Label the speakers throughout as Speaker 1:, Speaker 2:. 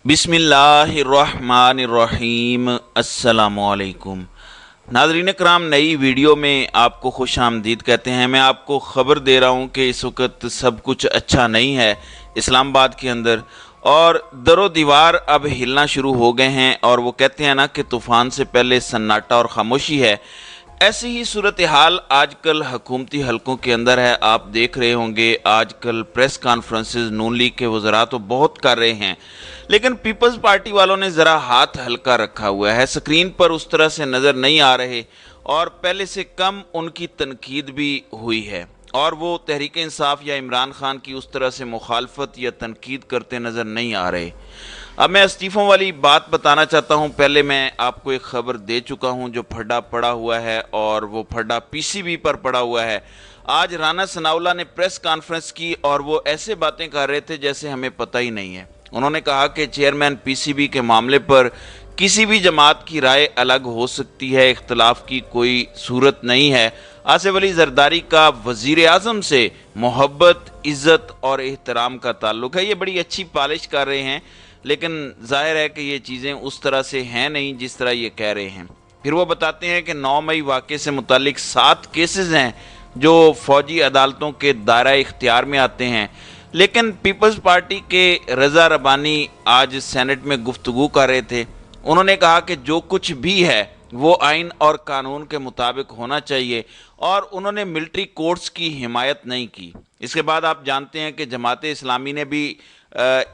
Speaker 1: बिस्मिल्लाहिर्रहमानिर्रहीम। अस्सलामुअलैकुम। नाज़रीन कराम, नई वीडियो में आपको खुश आमदीद कहते हैं। मैं आपको ख़बर दे रहा हूँ कि इस वक्त सब कुछ अच्छा नहीं है इस्लामाबाद के अंदर, और दरो दीवार अब हिलना शुरू हो गए हैं। और वो कहते हैं ना कि तूफ़ान से पहले सन्नाटा और खामोशी है। ऐसी ही सूरत हाल आजकल हुकूमती हलकों के अंदर है। आप देख रहे होंगे आजकल प्रेस कॉन्फ्रेंसेस नून लीग के वज़रा तो बहुत कर रहे हैं, लेकिन पीपल्स पार्टी वालों ने ज़रा हाथ हल्का रखा हुआ है। स्क्रीन पर उस तरह से नज़र नहीं आ रहे और पहले से कम उनकी तनकीद भी हुई है, और वो तहरीक इंसाफ या इमरान खान की उस तरह से मुखालफत या तनकीद करते नज़र नहीं आ रहे। अब मैं इस्तीफ़ों वाली बात बताना चाहता हूं। पहले मैं आपको एक ख़बर दे चुका हूं जो फड्डा पड़ा हुआ है, और वो फड्डा पीसीबी पर पड़ा हुआ है। आज राना सनाउल्लाह ने प्रेस कॉन्फ्रेंस की और वो ऐसे बातें कर रहे थे जैसे हमें पता ही नहीं है। उन्होंने कहा कि चेयरमैन पीसीबी के मामले पर किसी भी जमात की राय अलग हो सकती है, इख्तलाफ की कोई सूरत नहीं है। आसिफ अली जरदारी का वज़ीर आज़म से मोहब्बत, इज़्ज़त और एहतराम का ताल्लुक़ है। ये बड़ी अच्छी पालिश कर रहे हैं, लेकिन ज़ाहिर है कि ये चीज़ें उस तरह से हैं नहीं जिस तरह ये कह रहे हैं। फिर वो बताते हैं कि 9 मई वाक़े से मुतालिक 7 केसेस हैं जो फ़ौजी अदालतों के दायरा इख्तियार में आते हैं। लेकिन पीपल्स पार्टी के रज़ा रबानी आज सेनेट में गुफ्तगू कर रहे थे। उन्होंने कहा कि जो कुछ भी है वो आइन और कानून के मुताबिक होना चाहिए, और उन्होंने मिलिट्री कोर्ट्स की हिमायत नहीं की। इसके बाद आप जानते हैं कि जमात इस्लामी ने भी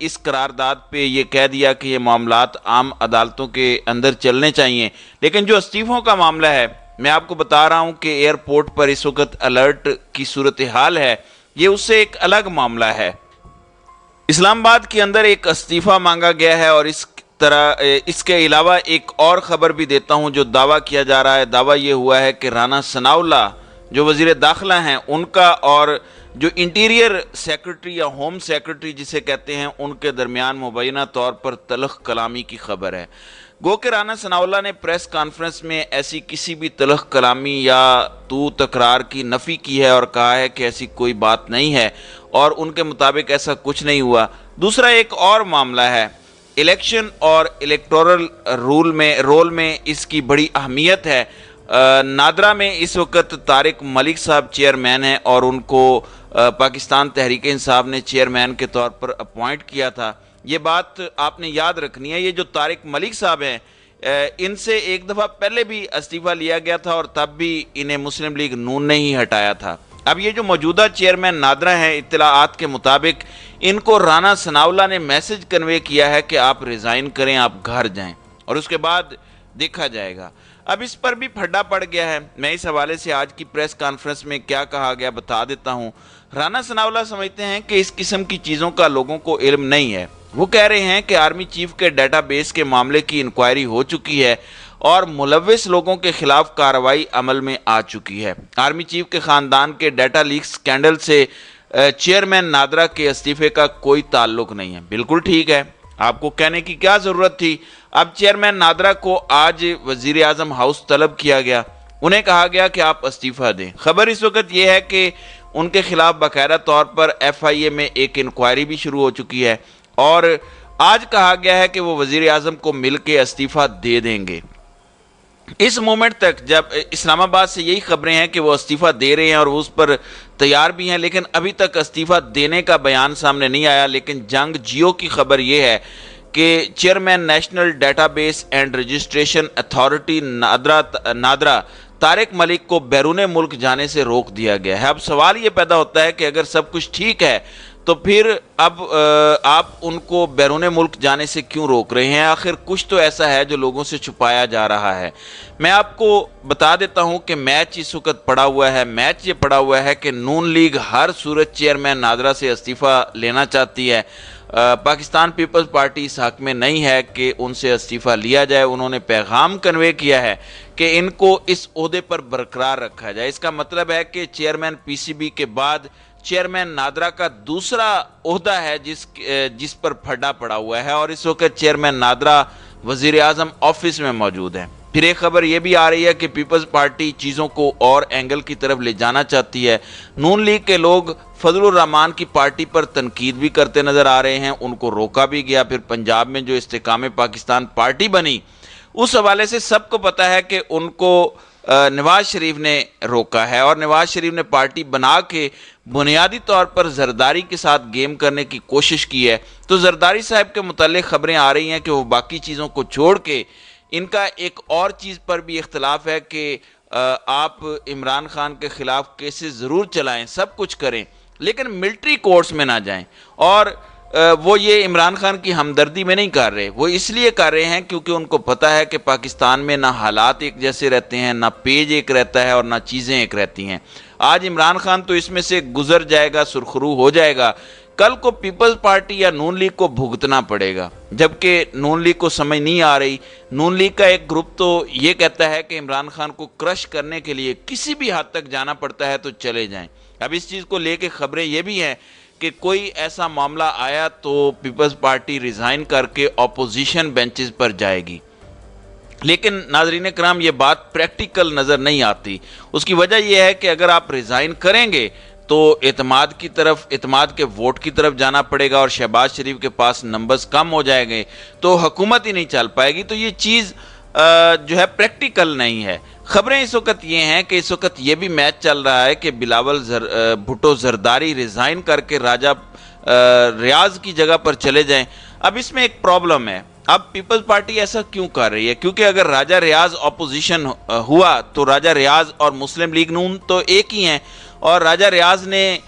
Speaker 1: इस करारदाद पे ये कह दिया कि ये मामलात आम अदालतों के अंदर चलने चाहिए। लेकिन जो इस्तीफ़ों का मामला है, मैं आपको बता रहा हूँ कि एयरपोर्ट पर इस वक्त अलर्ट की सूरत हाल है, ये उससे एक अलग मामला है। इस्लामाबाद के अंदर एक इस्तीफ़ा मांगा गया है, और इसके अलावा एक और ख़बर भी देता हूँ जो दावा किया जा रहा है। दावा ये हुआ है कि राना सनाउल्लाह जो वज़ीर दाखिला हैं उनका और जो इंटीरियर सेक्रेटरी या होम सेक्रेटरी जिसे कहते हैं उनके दरमियान मुबैना तौर पर तलख कलामी की खबर है। गो के राना सनाउल्लाह ने प्रेस कॉन्फ्रेंस में ऐसी किसी भी तलख कलामी या तू तकरार की नफ़ी की है और कहा है कि ऐसी कोई बात नहीं है, और उनके मुताबिक ऐसा कुछ नहीं हुआ। दूसरा एक और मामला है, इलेक्शन और इलेक्टोरल रोल में इसकी बड़ी अहमियत है। नादरा में इस वक्त तारिक मलिक साहब चेयरमैन हैं, और उनको पाकिस्तान तहरीक इंसाफ ने चेयरमैन के तौर पर अपॉइंट किया था। ये बात आपने याद रखनी है। ये जो तारिक मलिक साहब हैं, इनसे एक दफ़ा पहले भी इस्तीफ़ा लिया गया था, और तब भी इन्हें मुस्लिम लीग नून ने ही हटाया था। अब ये जो मौजूदा चेयरमैन नादरा हैं, इत्तलाआत के मुताबिक इनको राना सनाउल्लाह ने मैसेज कन्वे किया है कि आप रिज़ाइन करें, आप घर जाएं, और उसके बाद देखा जाएगा। अब इस पर भी फड्डा पड़ गया है। मैं इस हवाले से आज की प्रेस कॉन्फ्रेंस में क्या कहा गया बता देता हूँ। राना सनाउल्लाह समझते हैं कि इस किस्म की चीज़ों का लोगों को इल्म नहीं है। वो कह रहे हैं कि आर्मी चीफ के डेटाबेस के मामले की इंक्वायरी हो चुकी है और मुलव्विस लोगों के खिलाफ कार्रवाई अमल में आ चुकी है। आर्मी चीफ के ख़ानदान के डाटा लीक स्कैंडल से चेयरमैन नादरा के इस्तीफे का कोई ताल्लुक नहीं है। बिल्कुल ठीक है, आपको कहने की क्या ज़रूरत थी। अब चेयरमैन नादरा को आज वज़ीर आज़म हाउस तलब किया गया। उन्हें कहा गया कि आप इस्तीफ़ा दें। खबर इस वक्त यह है कि उनके खिलाफ बाकायदा तौर पर FIA में एक इंक्वायरी भी शुरू हो चुकी है, और आज कहा गया है कि वो वज़ीर आज़म को मिल के इस्तीफ़ा दे देंगे। इस मोमेंट तक जब इस्लामाबाद से यही खबरें हैं कि वो इस्तीफ़ा दे रहे हैं और वो उस पर तैयार भी हैं, लेकिन अभी तक इस्तीफ़ा देने का बयान सामने नहीं आया। लेकिन जंग जियो की खबर ये है कि chairman national database and registration authority NADRA Tariq Malik को बैरून मुल्क जाने से रोक दिया गया है। अब सवाल ये पैदा होता है कि अगर सब कुछ ठीक है तो फिर अब आप उनको बैरून मुल्क जाने से क्यों रोक रहे हैं? आखिर कुछ तो ऐसा है जो लोगों से छुपाया जा रहा है। मैं आपको बता देता हूं कि मैच इस वक्त पड़ा हुआ है। मैच ये पड़ा हुआ है कि नून लीग हर सूरत चेयरमैन नादरा से इस्तीफ़ा लेना चाहती है। पाकिस्तान पीपल्स पार्टी इस हक में नहीं है कि उनसे इस्तीफ़ा लिया जाए। उन्होंने पैगाम कन्वे किया है कि इनको इस ओहदे पर बरकरार रखा जाए। इसका मतलब है कि चेयरमैन PCB के बाद चेयरमैन नादरा का दूसरा ओहदा है जिस पर फड्डा पड़ा हुआ है, और इस वक्त चेयरमैन नादरा वज़ीर आज़म ऑफिस में मौजूद हैं। پھر ایک خبر یہ بھی آ رہی ہے کہ پیپلز پارٹی چیزوں کو اور اینگل کی طرف لے جانا چاہتی ہے۔ نون لیگ کے لوگ فضل الرحمان کی پارٹی پر تنقید بھی کرتے نظر آ رہے ہیں، ان کو روکا بھی گیا۔ پھر پنجاب میں جو استحکام پاکستان پارٹی بنی، اس حوالے سے سب کو پتا ہے کہ ان کو نواز شریف نے روکا ہے، اور نواز شریف نے پارٹی بنا کے بنیادی طور پر زرداری کے ساتھ گیم کرنے کی کوشش کی ہے۔ تو زرداری صاحب کے متعلق خبریں آ رہی ہیں کہ وہ باقی چیزوں کو چھوڑ کے ان کا ایک اور چیز پر بھی اختلاف ہے کہ آپ عمران خان کے خلاف کیسز ضرور چلائیں، سب کچھ کریں، لیکن ملٹری کورٹس میں نہ جائیں۔ اور وہ یہ عمران خان کی ہمدردی میں نہیں کر رہے، وہ اس لیے کر رہے ہیں کیونکہ ان کو پتہ ہے کہ پاکستان میں نہ حالات ایک جیسے رہتے ہیں، نہ پیج ایک رہتا ہے اور نہ چیزیں ایک رہتی ہیں۔ آج عمران خان تو اس میں سے گزر جائے گا، سرخرو ہو جائے گا، کل کو پیپلز پارٹی یا نون لیگ کو بھگتنا پڑے گا، جبکہ نون لیگ کو سمجھ نہیں آ رہی۔ نون لیگ کا ایک گروپ تو یہ کہتا ہے کہ عمران خان کو کرش کرنے کے لیے کسی بھی حد تک جانا پڑتا ہے تو چلے جائیں۔ اب اس چیز کو لے کے خبریں یہ بھی ہیں کہ کوئی ایسا معاملہ آیا تو پیپلز پارٹی ریزائن کر کے اپوزیشن بینچز پر جائے گی، لیکن ناظرین کرام یہ بات پریکٹیکل نظر نہیں آتی۔ اس کی وجہ یہ ہے کہ اگر آپ ریزائن کریں گے تو اعتماد کی طرف، اعتماد کے ووٹ کی طرف جانا پڑے گا، اور شہباز شریف کے پاس نمبرز کم ہو جائیں گے تو حکومت ہی نہیں چل پائے گی۔ تو یہ چیز جو ہے پریکٹیکل نہیں ہے۔ خبریں اس وقت یہ ہیں کہ اس وقت یہ بھی میچ چل رہا ہے کہ بلاول بھٹو زرداری ریزائن کر کے راجہ ریاض کی جگہ پر چلے جائیں۔ اب اس میں ایک پرابلم ہے، اب پیپلز پارٹی ایسا کیوں کر رہی ہے؟ کیونکہ اگر راجہ ریاض اپوزیشن ہوا تو راجہ ریاض اور مسلم لیگ نون تو ایک ہی ہیں، اور راجہ ریاض نے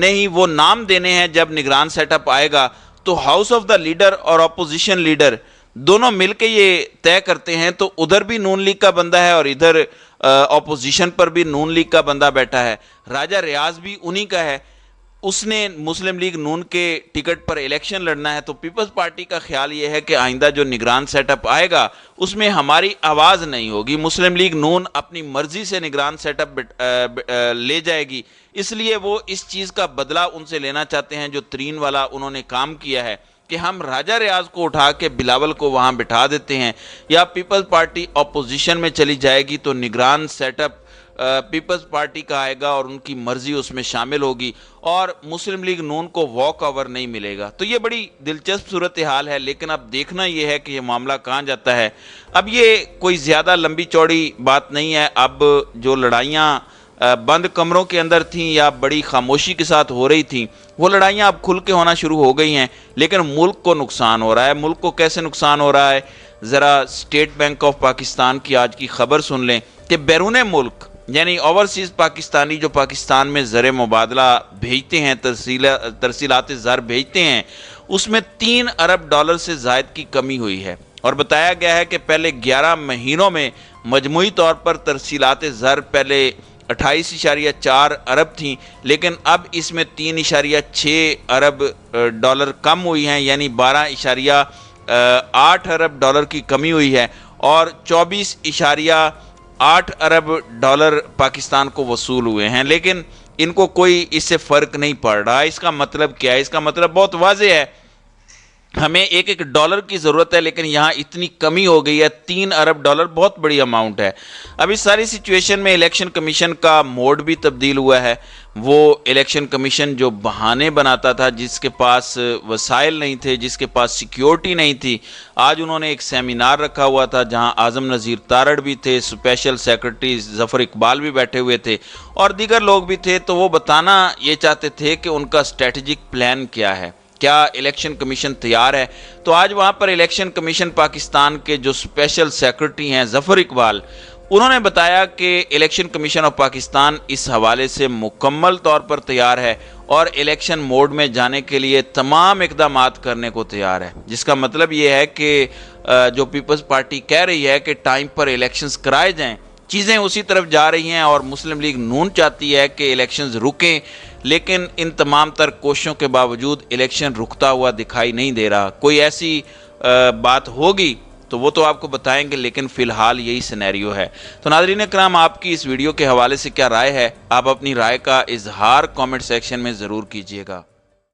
Speaker 1: ہی وہ نام دینے ہیں جب نگران سیٹ اپ آئے گا تو ہاؤس آف دا لیڈر اور اپوزیشن لیڈر دونوں مل کے یہ طے کرتے ہیں، تو ادھر بھی نون لیگ کا بندہ ہے اور ادھر اپوزیشن پر بھی نون لیگ کا بندہ بیٹھا ہے۔ راجہ ریاض بھی انہی کا ہے، اس نے مسلم لیگ نون کے ٹکٹ پر الیکشن لڑنا ہے۔ تو پیپلز پارٹی کا خیال یہ ہے کہ آئندہ جو نگران سیٹ اپ آئے گا اس میں ہماری آواز نہیں ہوگی، مسلم لیگ نون اپنی مرضی سے نگران سیٹ اپ لے جائے گی، اس لیے وہ اس چیز کا بدلہ ان سے لینا چاہتے ہیں جو ترین والا انہوں نے کام کیا ہے کہ ہم راجہ ریاض کو اٹھا کے بلاول کو وہاں بٹھا دیتے ہیں، یا پیپلز پارٹی اپوزیشن میں چلی جائے گی تو نگران سیٹ اپ پیپلز پارٹی کا آئے گا اور ان کی مرضی اس میں شامل ہوگی، اور مسلم لیگ نون کو واک اوور نہیں ملے گا۔ تو یہ بڑی دلچسپ صورتحال ہے، لیکن اب دیکھنا یہ ہے کہ یہ معاملہ کہاں جاتا ہے۔ اب یہ کوئی زیادہ لمبی چوڑی بات نہیں ہے، اب جو لڑائیاں بند کمروں کے اندر تھیں یا بڑی خاموشی کے ساتھ ہو رہی تھیں، وہ لڑائیاں اب کھل کے ہونا شروع ہو گئی ہیں، لیکن ملک کو نقصان ہو رہا ہے۔ ملک کو کیسے نقصان ہو رہا ہے؟ ذرا اسٹیٹ بینک آف پاکستان کی آج کی خبر سن لیں کہ بیرون ملک یعنی اوورسیز پاکستانی جو پاکستان میں زر مبادلہ بھیجتے ہیں، ترسیلات زر بھیجتے ہیں، اس میں 3 ارب ڈالر سے زائد کی کمی ہوئی ہے، اور بتایا گیا ہے کہ پہلے 11 مہینوں میں مجموعی طور پر ترسیلات زر پہلے 28.4 ارب تھیں، لیکن اب اس میں 3.6 ارب ڈالر کم ہوئی ہیں، یعنی 12.8 ارب ڈالر کی کمی ہوئی ہے، اور 24.8 ارب ڈالر پاکستان کو وصول ہوئے ہیں، لیکن ان کو کوئی اس سے فرق نہیں پڑ رہا۔ اس کا مطلب کیا ہے؟ اس کا مطلب بہت واضح ہے، ہمیں ایک ڈالر کی ضرورت ہے، لیکن یہاں اتنی کمی ہو گئی ہے، 3 ارب ڈالر بہت بڑی اماؤنٹ ہے۔ اب اس ساری سچویشن میں الیکشن کمیشن کا موڈ بھی تبدیل ہوا ہے۔ وہ الیکشن کمیشن جو بہانے بناتا تھا، جس کے پاس وسائل نہیں تھے، جس کے پاس سیکیورٹی نہیں تھی، آج انہوں نے ایک سیمینار رکھا ہوا تھا جہاں اعظم نذیر تارڑ بھی تھے، اسپیشل سیکرٹری ظفر اقبال بھی بیٹھے ہوئے تھے، اور دیگر لوگ بھی تھے۔ تو وہ بتانا یہ چاہتے تھے کہ ان کا اسٹریٹجک پلان کیا ہے، کیا الیکشن کمیشن تیار ہے۔ تو آج وہاں پر الیکشن کمیشن پاکستان کے جو اسپیشل سیکرٹری ہیں ظفر اقبال، انہوں نے بتایا کہ الیکشن کمیشن آف پاکستان اس حوالے سے مکمل طور پر تیار ہے اور الیکشن موڈ میں جانے کے لیے تمام اقدامات کرنے کو تیار ہے، جس کا مطلب یہ ہے کہ جو پیپلز پارٹی کہہ رہی ہے کہ ٹائم پر الیکشنز کرائے جائیں، چیزیں اسی طرف جا رہی ہیں، اور مسلم لیگ نون چاہتی ہے کہ الیکشنز رکیں، لیکن ان تمام تر کوششوں کے باوجود الیکشن رکتا ہوا دکھائی نہیں دے رہا۔ کوئی ایسی بات ہوگی تو وہ تو آپ کو بتائیں گے، لیکن فی الحال یہی سینیریو ہے۔ تو ناظرین اکرام، آپ کی اس ویڈیو کے حوالے سے کیا رائے ہے؟ آپ اپنی رائے کا اظہار کامنٹ سیکشن میں ضرور کیجیے گا۔